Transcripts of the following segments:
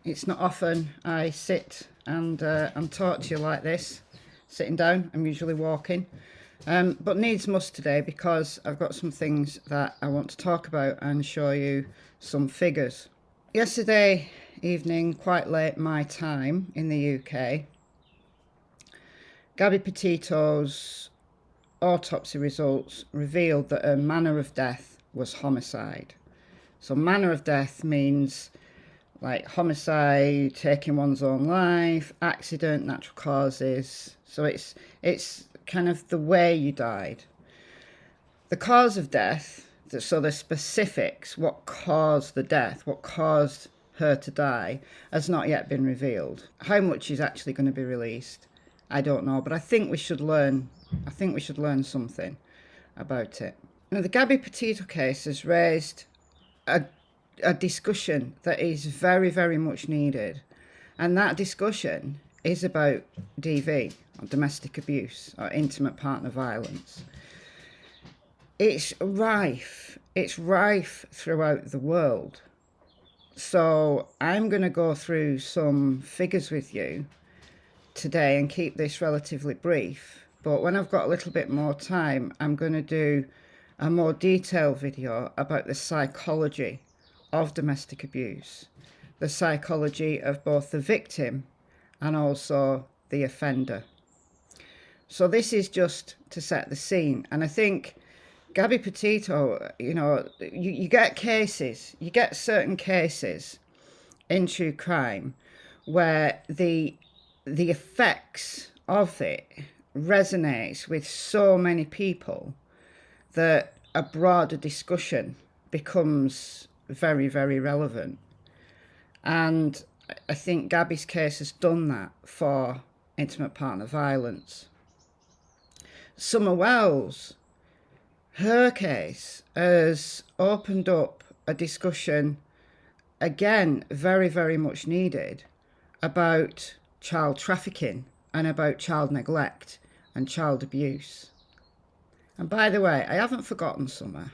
It's not often I sit and talk to you like this, sitting down. I'm usually walking, but needs must today because I've got some things that I want to talk about and show you some figures. Yesterday evening, quite late my time in the UK, Gabby Petito's autopsy results revealed that her manner of death was homicide. So manner of death means like homicide, taking one's own life, accident, natural causes. So it's kind of the way you died. The cause of death, so the specifics, what caused the death, what caused her to die, has not yet been revealed. How much is actually going to be released, I don't know, but I think we should learn something about it. Now, the Gabby Petito case has raised a discussion that is very, very much needed. And that discussion is about DV, or domestic abuse, or intimate partner violence. It's rife throughout the world. So I'm going to go through some figures with you today and keep this relatively brief. But when I've got a little bit more time, I'm going to do a more detailed video about the psychology of domestic abuse, the psychology of both the victim and also the offender. So this is just to set the scene. And I think Gabby Petito, you get cases, you get certain cases in true crime where the effects of it resonates with so many people that a broader discussion becomes very, very relevant. And I think Gabby's case has done that for intimate partner violence. Summer Wells, her case has opened up a discussion, again, very, very much needed, about child trafficking and about child neglect and child abuse. And by the way, I haven't forgotten Summer.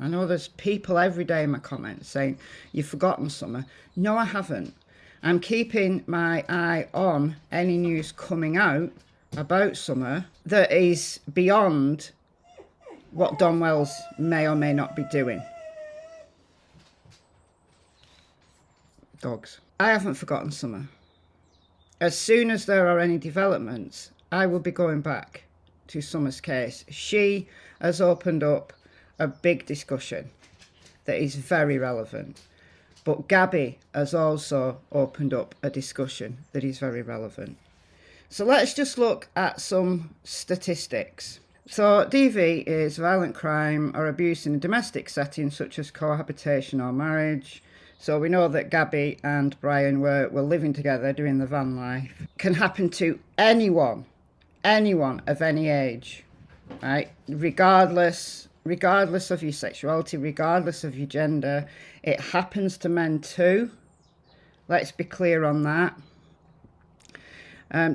I know there's people every day in my comments saying, you've forgotten Summer. No, I haven't. I'm keeping my eye on any news coming out about Summer that is beyond what Don Wells may or may not be doing. Dogs. I haven't forgotten Summer. As soon as there are any developments, I will be going back to Summer's case. She has opened up a big discussion that is very relevant. But Gabby has also opened up a discussion that is very relevant. So let's just look at some statistics. So DV is violent crime or abuse in a domestic setting such as cohabitation or marriage. So we know that Gabby and Brian were living together doing the van life. Can happen to anyone of any age, right? Regardless of your sexuality, regardless of your gender. It happens to men too. Let's be clear on that.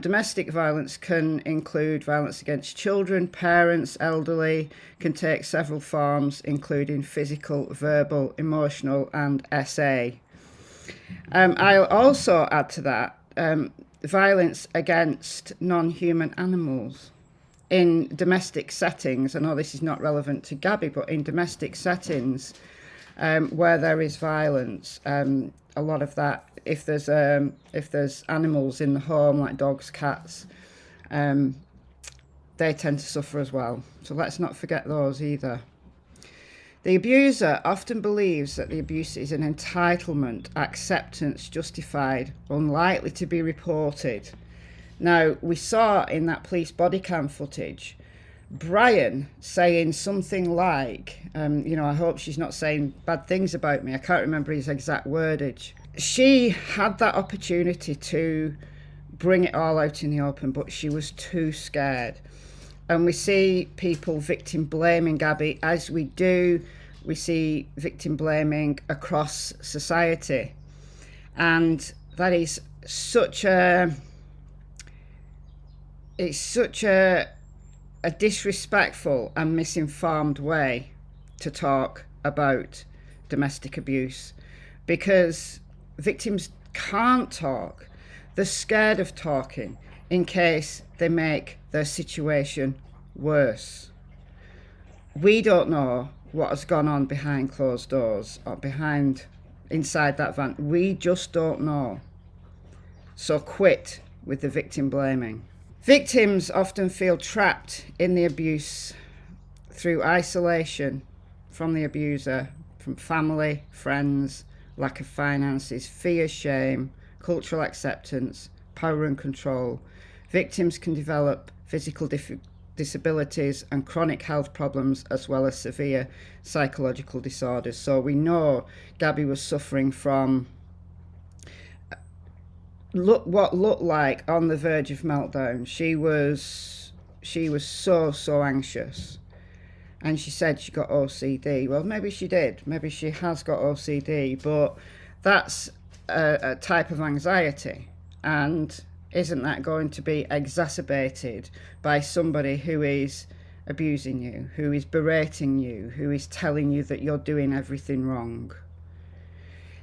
Domestic violence can include violence against children, parents, elderly, can take several forms, including physical, verbal, emotional, and SA. I'll also add to that violence against non-human animals. In domestic settings, I know this is not relevant to Gabby, but in domestic settings where there is violence, a lot of that, if there's animals in the home like dogs, cats, they tend to suffer as well. So let's not forget those either. The abuser often believes that the abuse is an entitlement, acceptance, justified, unlikely to be reported. Now, we saw in that police body cam footage, Brian saying something like, I hope she's not saying bad things about me. I can't remember his exact wordage. She had that opportunity to bring it all out in the open, but she was too scared. And we see people victim blaming Gabby, as we do. We see victim blaming across society. And that is such a disrespectful and misinformed way to talk about domestic abuse, because victims can't talk. They're scared of talking in case they make their situation worse. We don't know what has gone on behind closed doors or inside that van. We just don't know. So quit with the victim blaming. Victims often feel trapped in the abuse through isolation from the abuser, from family, friends, lack of finances, fear, shame, cultural acceptance, power and control. Victims can develop physical disabilities and chronic health problems, as well as severe psychological disorders. So we know Gabby was suffering from what looked like on the verge of meltdown. She was so anxious, and she said she got OCD. Well, maybe she did, maybe she has got OCD, but that's a type of anxiety, and isn't that going to be exacerbated by somebody who is abusing you, who is berating you, who is telling you that you're doing everything wrong?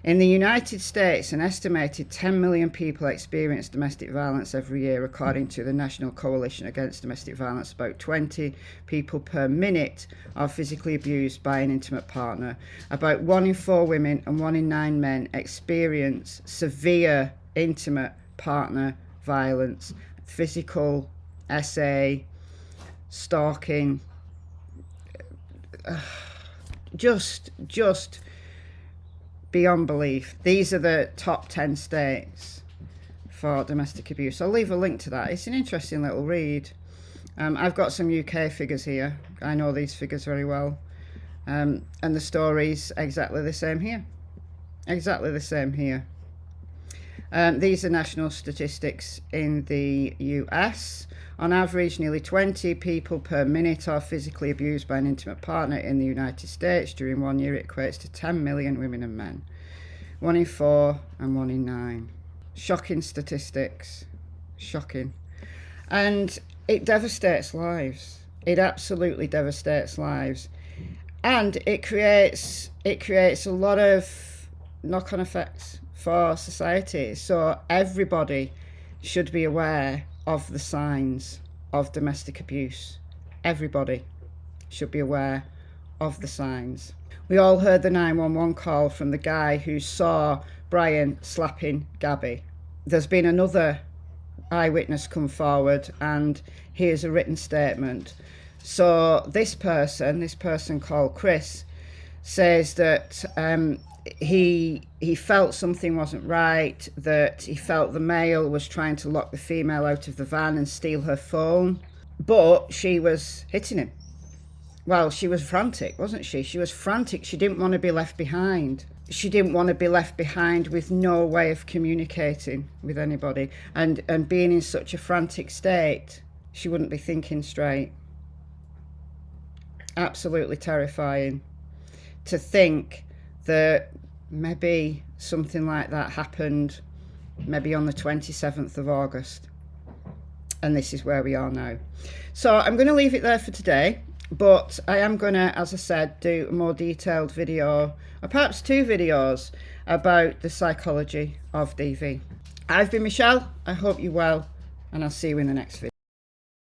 In the United States, an estimated 10 million people experience domestic violence every year, according to the National Coalition Against Domestic Violence. About 20 people per minute are physically abused by an intimate partner. About 1 in 4 women and 1 in 9 men experience severe intimate partner violence, physical, SA, stalking, just beyond belief. These are the top 10 states for domestic abuse. I'll leave a link to that. It's an interesting little read. I've got some UK figures here. I know these figures very well. And the story's exactly the same here. Exactly the same here. These are national statistics in the US. On average, nearly 20 people per minute are physically abused by an intimate partner in the United States. During 1 year, it equates to 10 million women and men. 1 in 4 and 1 in 9. Shocking statistics. Shocking. And it devastates lives. It absolutely devastates lives. And it creates a lot of knock-on effects for society. So everybody should be aware of the signs of domestic abuse. Everybody should be aware of the signs. We all heard the 911 call from the guy who saw Brian slapping Gabby. There's been another eyewitness come forward, and here's a written statement. So this person called Chris, says that he felt something wasn't right, that he felt the male was trying to lock the female out of the van and steal her phone, but she was hitting him. Well, she was frantic, wasn't she? She was frantic. She didn't want to be left behind. She didn't want to be left behind with no way of communicating with anybody. And being in such a frantic state, she wouldn't be thinking straight. Absolutely terrifying to think that maybe something like that happened maybe on the 27th of August. And this is where we are now. So I'm going to leave it there for today. But I am going to, as I said, do a more detailed video, or perhaps 2 videos, about the psychology of DV. I've been Michelle. I hope you're well, and I'll see you in the next video.